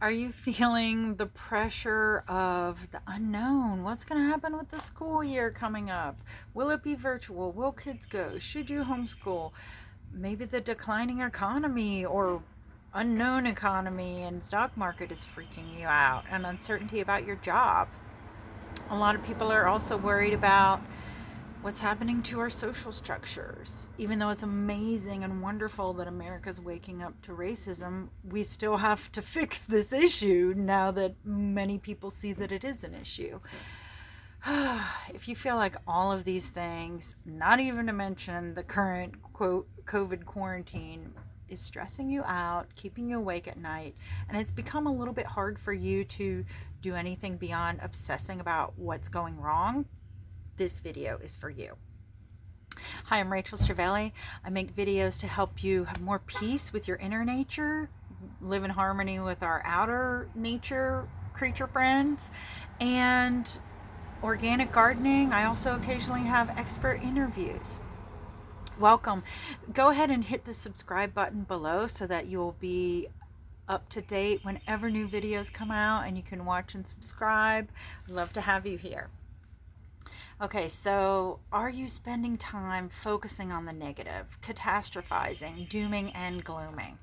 Are you feeling the pressure of the unknown? What's going to happen with the school year coming up? Will it be virtual? Will kids go? Should you homeschool? Maybe the declining economy or unknown economy and stock market is freaking you out, and uncertainty about your job. A lot of people are also worried about what's happening to our social structures. Even though it's amazing and wonderful that America's waking up to racism, we still have to fix this issue now that many people see that it is an issue. If you feel like all of these things, not even to mention the current quote COVID quarantine, is stressing you out, keeping you awake at night, and it's become a little bit hard for you to do anything beyond obsessing about what's going wrong, this video is for you. Hi, I'm Rachel Stravelli. I make videos to help you have more peace with your inner nature, live in harmony with our outer nature creature friends, and organic gardening. I also occasionally have expert interviews. Welcome. Go ahead and hit the subscribe button below so that you will be up to date whenever new videos come out, and you can watch and subscribe. I'd love to have you here. Okay, so are you spending time focusing on the negative, catastrophizing, dooming and glooming?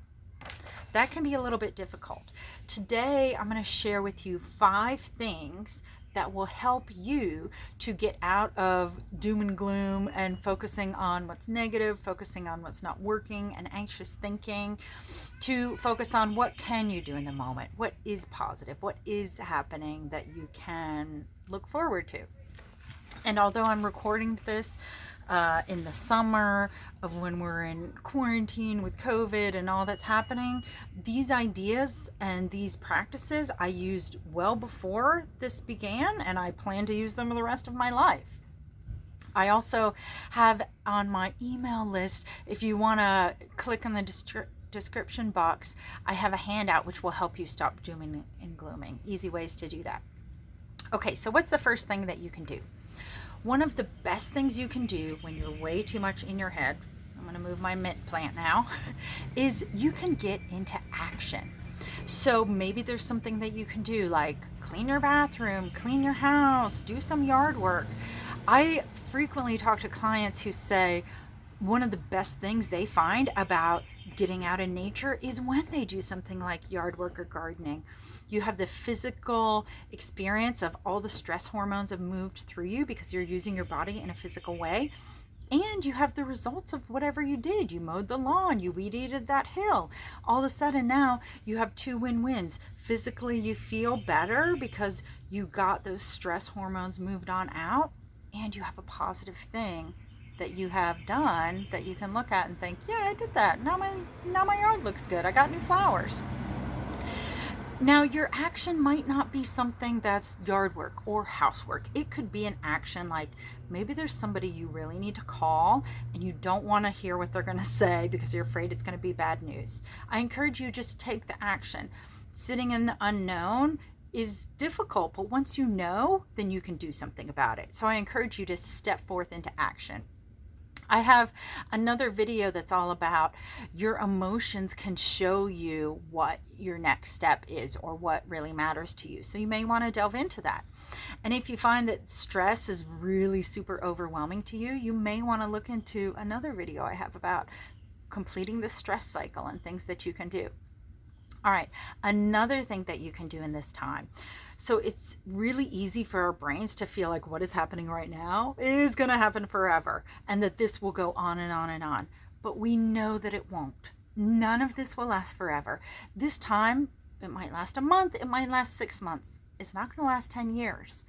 That can be a little bit difficult. Today, I'm going to share with you 5 things that will help you to get out of doom and gloom and focusing on what's negative, focusing on what's not working, and anxious thinking, to focus on what can you do in the moment, what is positive, what is happening that you can look forward to. And although I'm recording this in the summer of when we're in quarantine with COVID and all that's happening, these ideas and these practices I used well before this began, and I plan to use them the rest of my life. I also have on my email list, if you want to click on the description box, I have a handout which will help you stop dooming and glooming. Easy ways to do that. Okay, so what's the first thing that you can do? One of the best things you can do when you're way too much in your head, I'm going to move my mint plant now, is you can get into action. So maybe there's something that you can do, like clean your bathroom, clean your house, do some yard work. I frequently talk to clients who say one of the best things they find about getting out in nature is when they do something like yard work or gardening. You have the physical experience of all the stress hormones have moved through you because you're using your body in a physical way. And you have the results of whatever you did. You mowed the lawn, you weed eated that hill. All of a sudden now you have 2 win-wins. Physically you feel better because you got those stress hormones moved on out, and you have a positive thing that you have done that you can look at and think, yeah, I did that. Now my yard looks good. I got new flowers. Now, your action might not be something that's yard work or housework. It could be an action like maybe there's somebody you really need to call and you don't want to hear what they're going to say because you're afraid it's going to be bad news. I encourage you just take the action. Sitting in the unknown is difficult, but once you know, then you can do something about it. So I encourage you to step forth into action. I have another video that's all about your emotions can show you what your next step is or what really matters to you. So you may want to delve into that. And if you find that stress is really super overwhelming to you, you may want to look into another video I have about completing the stress cycle and things that you can do. All right, another thing that you can do in this time. So it's really easy for our brains to feel like what is happening right now is going to happen forever and that this will go on and on and on. But we know that it won't. None of this will last forever. This time, it might last a month, it might last 6 months. It's not going to last 10 years.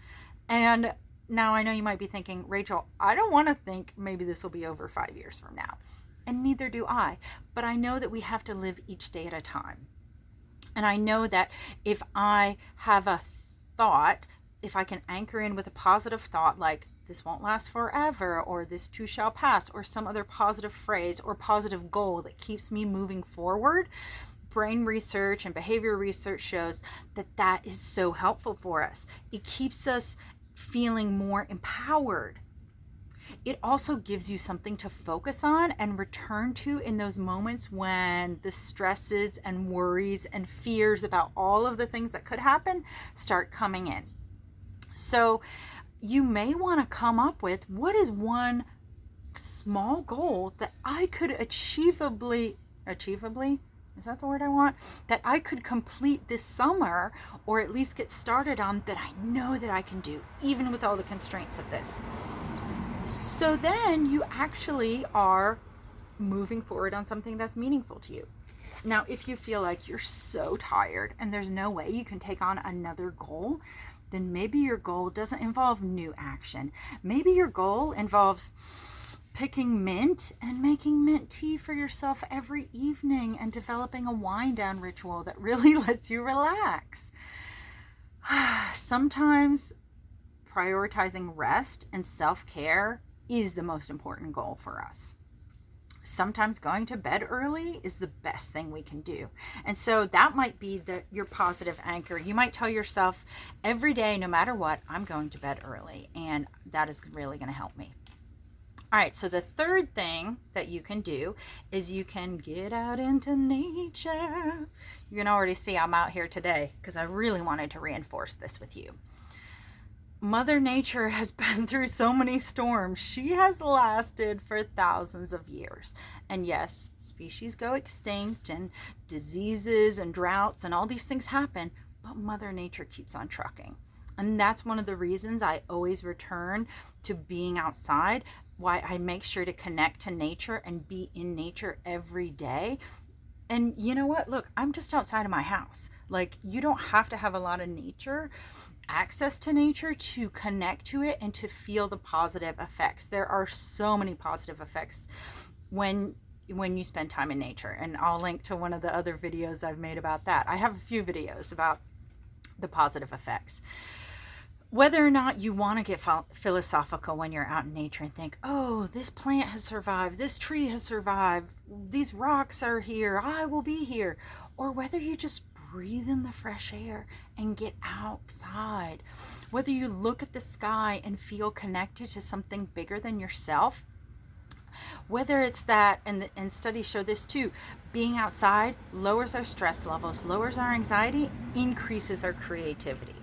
And now I know you might be thinking, Rachel, I don't want to think maybe this will be over 5 years from now. And neither do I. But I know that we have to live each day at a time. And I know that if I have a thought, if I can anchor in with a positive thought like this won't last forever, or this too shall pass, or some other positive phrase or positive goal that keeps me moving forward, brain research and behavior research shows that that is so helpful for us. It keeps us feeling more empowered. It also gives you something to focus on and return to in those moments when the stresses and worries and fears about all of the things that could happen start coming in. So you may want to come up with, what is one small goal that I could achievably, is that the word I want? That I could complete this summer, or at least get started on, that I know that I can do, even with all the constraints of this. So then you actually are moving forward on something that's meaningful to you. Now, if you feel like you're so tired and there's no way you can take on another goal, then maybe your goal doesn't involve new action. Maybe your goal involves picking mint and making mint tea for yourself every evening and developing a wind down ritual that really lets you relax. Sometimes prioritizing rest and self-care is the most important goal for us. Sometimes going to bed early is the best thing we can do. And so that might be your positive anchor. You might tell yourself every day, no matter what, I'm going to bed early, and that is really going to help me. All right, so the third thing that you can do is you can get out into nature. You can already see I'm out here today because I really wanted to reinforce this with you. Mother Nature has been through so many storms. She has lasted for thousands of years. And yes, species go extinct and diseases and droughts and all these things happen, but Mother Nature keeps on trucking. And that's one of the reasons I always return to being outside, why I make sure to connect to nature and be in nature every day. And you know what? Look, I'm just outside of my house. Like, you don't have to have a lot of nature, access to nature, to connect to it and to feel the positive effects. There are so many positive effects when you spend time in nature. And I'll link to one of the other videos I've made about that. I have a few videos about the positive effects. Whether or not you want to get philosophical when you're out in nature and think, oh, this plant has survived, this tree has survived, these rocks are here, I will be here. Or whether you just breathe in the fresh air and get outside. Whether you look at the sky and feel connected to something bigger than yourself. Whether it's that, and studies show this too, being outside lowers our stress levels, lowers our anxiety, increases our creativity.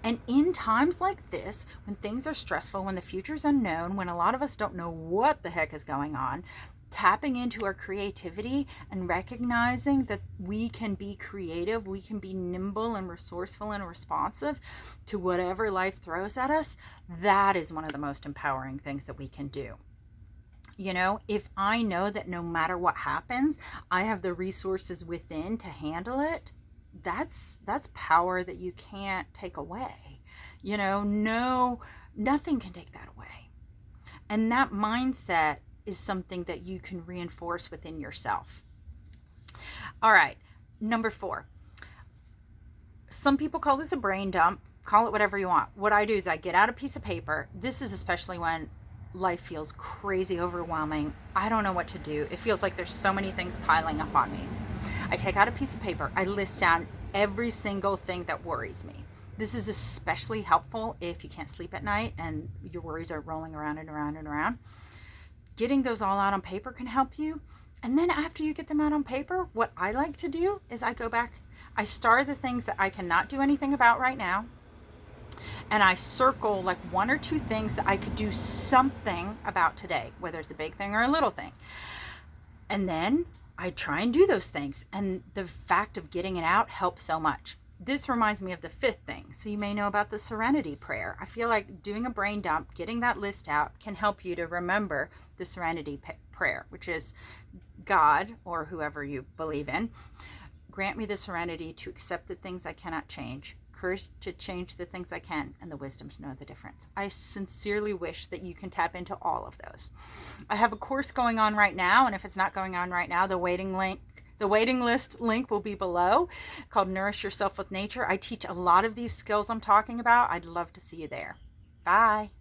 And in times like this, when things are stressful, when the future's unknown, when a lot of us don't know what the heck is going on, tapping into our creativity and recognizing that we can be creative, we can be nimble and resourceful and responsive to whatever life throws at us, that is one of the most empowering things that we can do. You know, if I know that no matter what happens, I have the resources within to handle it, that's power that you can't take away. You know, nothing can take that away. And that mindset is something that you can reinforce within yourself. All right, number 4. Some people call this a brain dump. Call it whatever you want. What I do is I get out a piece of paper. This is especially when life feels crazy overwhelming. I don't know what to do. It feels like there's so many things piling up on me. I take out a piece of paper. I list down every single thing that worries me. This is especially helpful if you can't sleep at night and your worries are rolling around and around and around. Getting those all out on paper can help you. And then after you get them out on paper, what I like to do is I go back, I star the things that I cannot do anything about right now. And I circle like 1 or 2 things that I could do something about today, whether it's a big thing or a little thing. And then I try and do those things. And the fact of getting it out helps so much. This reminds me of the 5th thing. So you may know about the Serenity Prayer. I feel like doing a brain dump, getting that list out, can help you to remember the Serenity Prayer, which is God, or whoever you believe in, grant me the serenity to accept the things I cannot change, courage to change the things I can, and the wisdom to know the difference. I sincerely wish that you can tap into all of those. I have a course going on right now, and if it's not going on right now, the waiting list link will be below, called Nourish Yourself with Nature. I teach a lot of these skills I'm talking about. I'd love to see you there. Bye.